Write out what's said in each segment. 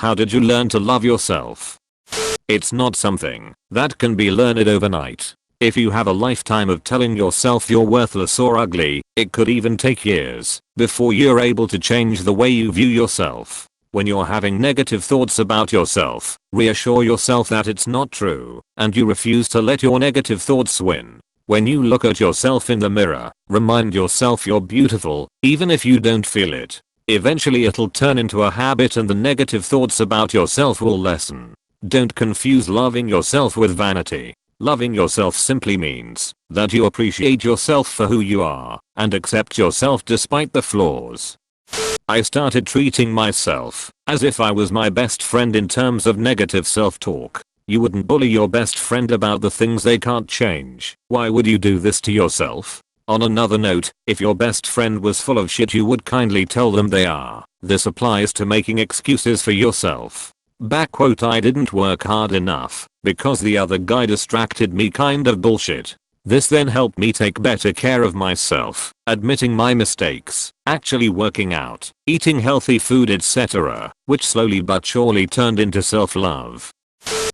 How did you learn to love yourself? It's not something that can be learned overnight. If you have a lifetime of telling yourself you're worthless or ugly, it could even take years before you're able to change the way you view yourself. When you're having negative thoughts about yourself, reassure yourself that it's not true, and you refuse to let your negative thoughts win. When you look at yourself in the mirror, remind yourself you're beautiful, even if you don't feel it. Eventually it'll turn into a habit and the negative thoughts about yourself will lessen. Don't confuse loving yourself with vanity. Loving yourself simply means that you appreciate yourself for who you are and accept yourself despite the flaws. I started treating myself as if I was my best friend in terms of negative self-talk. You wouldn't bully your best friend about the things they can't change. Why would you do this to yourself? On another note, if your best friend was full of shit, you would kindly tell them they are. This applies to making excuses for yourself. I didn't work hard enough because the other guy distracted me kind of bullshit. This then helped me take better care of myself, admitting my mistakes, actually working out, eating healthy food, etc., which slowly but surely turned into self-love.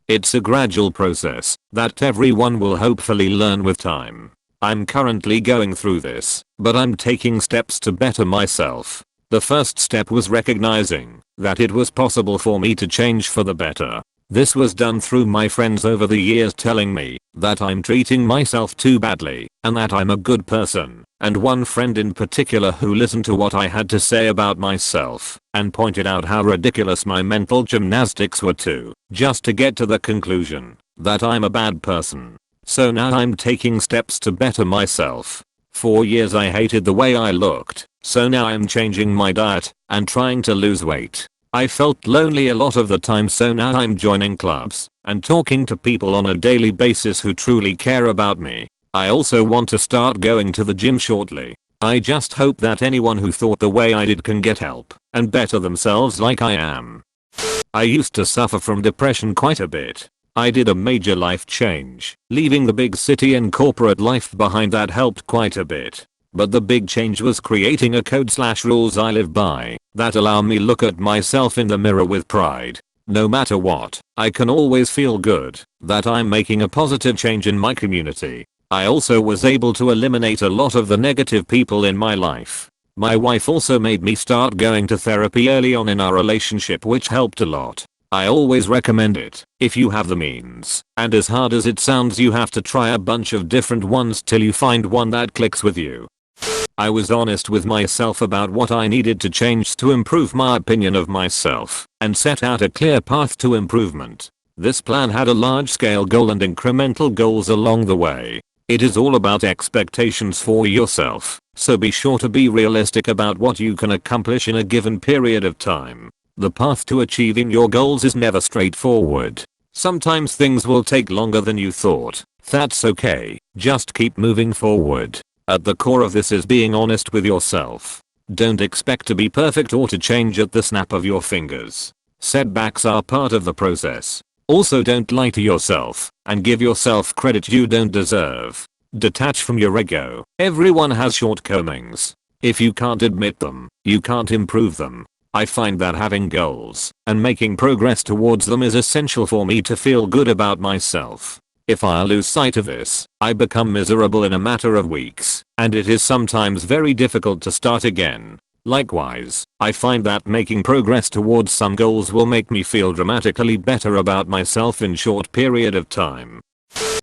It's a gradual process that everyone will hopefully learn with time. I'm currently going through this, but I'm taking steps to better myself. The first step was recognizing that it was possible for me to change for the better. This was done through my friends over the years telling me that I'm treating myself too badly and that I'm a good person, and one friend in particular who listened to what I had to say about myself and pointed out how ridiculous my mental gymnastics were too, just to get to the conclusion that I'm a bad person. So now I'm taking steps to better myself. For years I hated the way I looked, so now I'm changing my diet and trying to lose weight. I felt lonely a lot of the time, so now I'm joining clubs and talking to people on a daily basis who truly care about me. I also want to start going to the gym shortly. I just hope that anyone who thought the way I did can get help and better themselves like I am. I used to suffer from depression quite a bit. I did a major life change. Leaving the big city and corporate life behind, that helped quite a bit. But the big change was creating a code/rules I live by that allow me look at myself in the mirror with pride. No matter what, I can always feel good that I'm making a positive change in my community. I also was able to eliminate a lot of the negative people in my life. My wife also made me start going to therapy early on in our relationship, which helped a lot. I always recommend it if you have the means, and as hard as it sounds, you have to try a bunch of different ones till you find one that clicks with you. I was honest with myself about what I needed to change to improve my opinion of myself and set out a clear path to improvement. This plan had a large-scale goal and incremental goals along the way. It is all about expectations for yourself, so be sure to be realistic about what you can accomplish in a given period of time. The path to achieving your goals is never straightforward. Sometimes things will take longer than you thought. That's okay, just keep moving forward. At the core of this is being honest with yourself. Don't expect to be perfect or to change at the snap of your fingers. Setbacks are part of the process. Also, don't lie to yourself and give yourself credit you don't deserve. Detach from your ego. Everyone has shortcomings. If you can't admit them, you can't improve them. I find that having goals and making progress towards them is essential for me to feel good about myself. If I lose sight of this, I become miserable in a matter of weeks, and it is sometimes very difficult to start again. Likewise, I find that making progress towards some goals will make me feel dramatically better about myself in short period of time.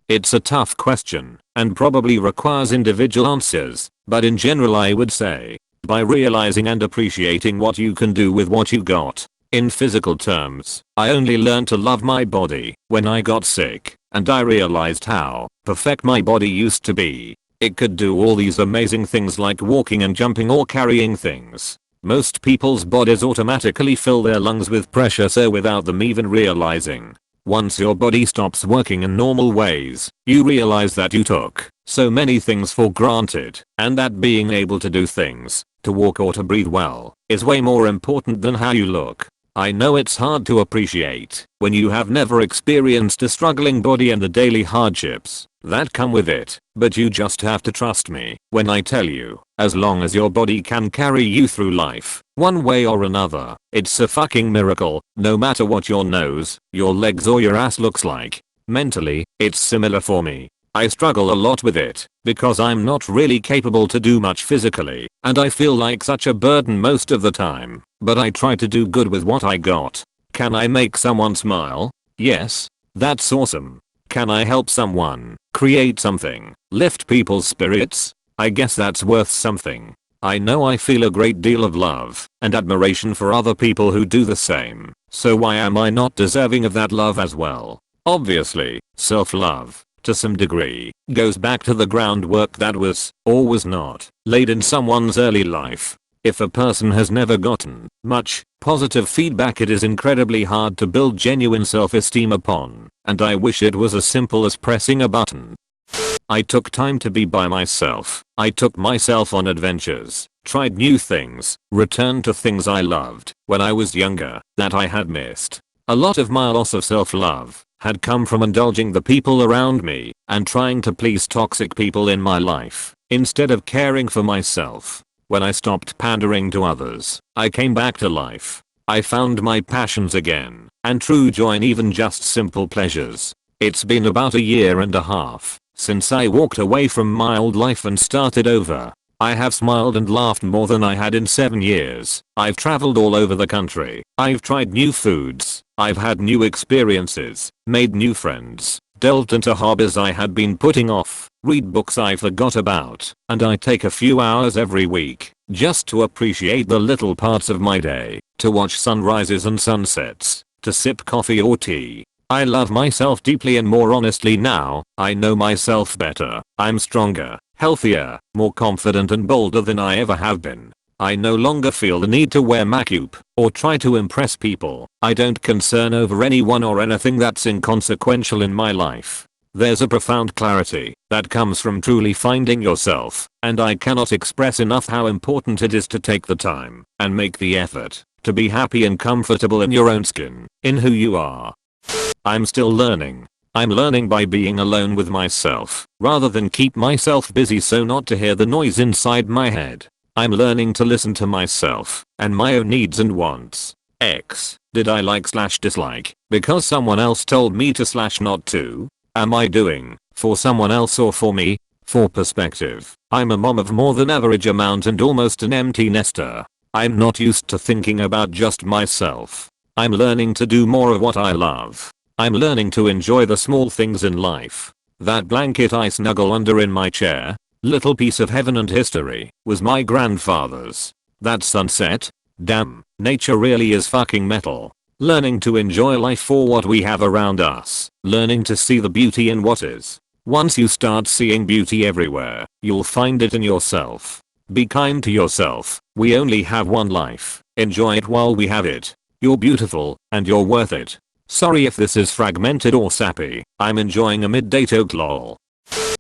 It's a tough question and probably requires individual answers, but in general I would say, by realizing and appreciating what you can do with what you got. In physical terms, I only learned to love my body when I got sick, and I realized how perfect my body used to be. It could do all these amazing things like walking and jumping or carrying things. Most people's bodies automatically fill their lungs with pressure, so without them even realizing. Once your body stops working in normal ways, you realize that you took so many things for granted, and that being able to do things, to walk or to breathe well, is way more important than how you look. I know it's hard to appreciate when you have never experienced a struggling body and the daily hardships that come with it, but you just have to trust me when I tell you, as long as your body can carry you through life, one way or another, it's a fucking miracle, no matter what your nose, your legs or your ass looks like. Mentally, it's similar for me. I struggle a lot with it, because I'm not really capable to do much physically, and I feel like such a burden most of the time, but I try to do good with what I got. Can I make someone smile? Yes. That's awesome. Can I help someone, create something, lift people's spirits? I guess that's worth something. I know I feel a great deal of love and admiration for other people who do the same, so why am I not deserving of that love as well? Obviously, self-love, to some degree, goes back to the groundwork that was, or was not, laid in someone's early life. If a person has never gotten much positive feedback, it is incredibly hard to build genuine self-esteem upon, and I wish it was as simple as pressing a button. I took time to be by myself. I took myself on adventures, tried new things, returned to things I loved when I was younger that I had missed. A lot of my loss of self-love had come from indulging the people around me and trying to please toxic people in my life instead of caring for myself. When I stopped pandering to others, I came back to life. I found my passions again and true joy in even just simple pleasures. It's been about 1.5 years since I walked away from my old life and started over. I have smiled and laughed more than I had in 7 years. I've traveled all over the country. I've tried new foods. I've had new experiences, made new friends, delved into hobbies I had been putting off, read books I forgot about, and I take a few hours every week just to appreciate the little parts of my day, to watch sunrises and sunsets, to sip coffee or tea. I love myself deeply and more honestly now. I know myself better. I'm stronger, healthier, more confident and bolder than I ever have been. I no longer feel the need to wear makeup or try to impress people. I don't concern over anyone or anything that's inconsequential in my life. There's a profound clarity that comes from truly finding yourself, and I cannot express enough how important it is to take the time and make the effort to be happy and comfortable in your own skin, in who you are. I'm still learning. I'm learning by being alone with myself, rather than keep myself busy so not to hear the noise inside my head. I'm learning to listen to myself and my own needs and wants. Did I like/dislike because someone else told me to/not to? Am I doing for someone else or for me? For perspective, I'm a mom of more than average amount and almost an empty nester. I'm not used to thinking about just myself. I'm learning to do more of what I love. I'm learning to enjoy the small things in life. That blanket I snuggle under in my chair, little piece of heaven and history, was my grandfather's. That sunset? Damn, nature really is fucking metal. Learning to enjoy life for what we have around us. Learning to see the beauty in what is. Once you start seeing beauty everywhere, you'll find it in yourself. Be kind to yourself. We only have one life. Enjoy it while we have it. You're beautiful, and you're worth it. Sorry if this is fragmented or sappy. I'm enjoying a midday toke lol.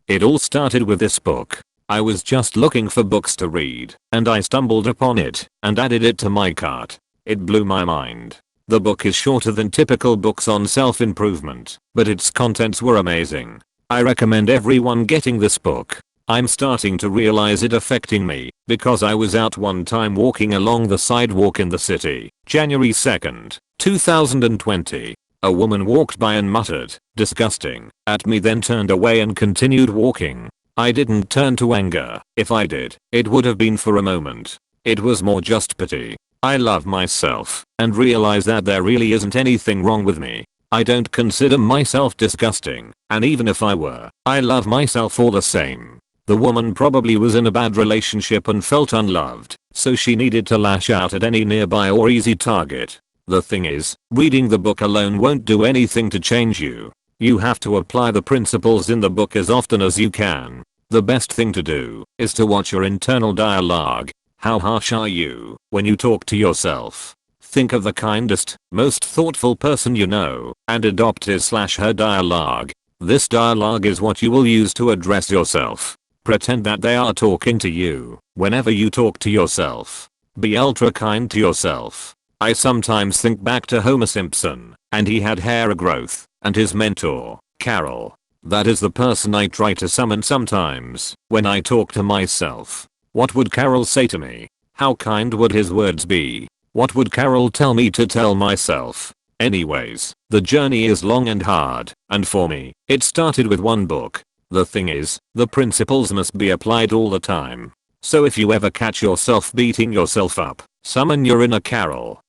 It all started with this book. I was just looking for books to read, and I stumbled upon it and added it to my cart. It blew my mind. The book is shorter than typical books on self-improvement, but its contents were amazing. I recommend everyone getting this book. I'm starting to realize it affecting me, because I was out one time walking along the sidewalk in the city, January 2nd, 2020. A woman walked by and muttered, "Disgusting," at me, then turned away and continued walking. I didn't turn to anger. If I did, it would have been for a moment. It was more just pity. I love myself and realize that there really isn't anything wrong with me. I don't consider myself disgusting, and even if I were, I love myself all the same. The woman probably was in a bad relationship and felt unloved, so she needed to lash out at any nearby or easy target. The thing is, reading the book alone won't do anything to change you. You have to apply the principles in the book as often as you can. The best thing to do is to watch your internal dialogue. How harsh are you when you talk to yourself? Think of the kindest, most thoughtful person you know and adopt his/her dialogue. This dialogue is what you will use to address yourself. Pretend that they are talking to you whenever you talk to yourself. Be ultra kind to yourself. I sometimes think back to Homer Simpson, and he had hair growth, and his mentor, Carol. That is the person I try to summon sometimes when I talk to myself. What would Carol say to me? How kind would his words be? What would Carol tell me to tell myself? Anyways, the journey is long and hard, and for me, it started with one book. The thing is, the principles must be applied all the time. So if you ever catch yourself beating yourself up, summon your inner Carol.